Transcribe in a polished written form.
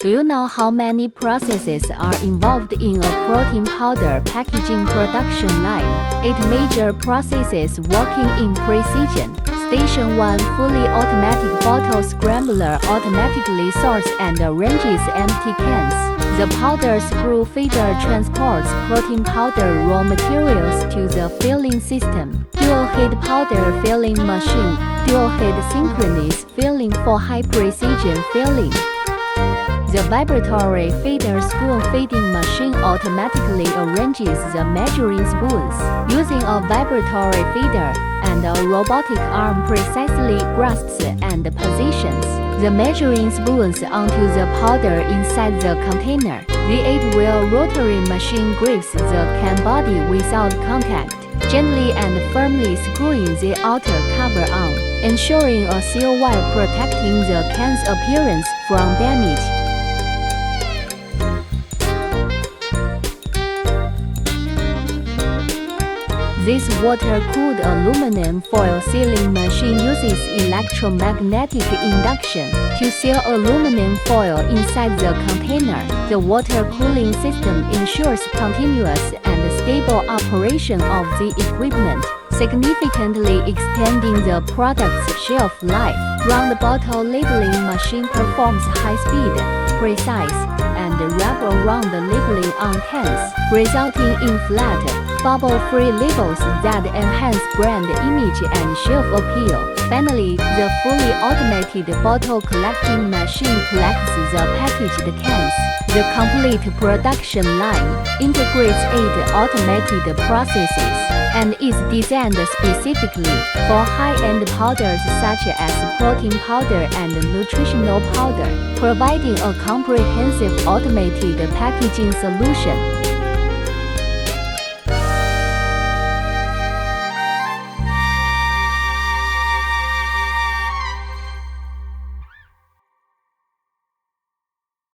Do you know how many processes are involved in a protein powder packaging production line? 8 major processes working in precision. Station 1 fully automatic bottle scrambler automatically sorts and arranges empty cans. The powder screw feeder transports protein powder raw materials to the filling system. Dual head powder filling machine. Dual head synchronous filling for high precision filling. The vibratory feeder spoon feeding machine automatically arranges the measuring spoons. Using a vibratory feeder and a robotic arm precisely grasps and positions the measuring spoons onto the powder inside the container. The 8-wheel rotary machine grips the can body without contact, gently and firmly screwing the outer cover on, ensuring a seal while protecting the can's appearance from damage. This water-cooled aluminum foil sealing machine uses electromagnetic induction to seal aluminum foil inside the container. The water cooling system ensures continuous and stable operation of the equipment, significantly extending the product's shelf life. Round bottle labeling machine performs high-speed, precise, and wrap-around labeling on cans, resulting in flat, bubble-free labels that enhance brand image and shelf appeal. Finally, the fully automated bottle collecting machine collects the packaged cans. The complete production line integrates 8 automated processes and is designed specifically for high-end powders such as protein powder and nutritional powder, providing a comprehensive automated packaging solution.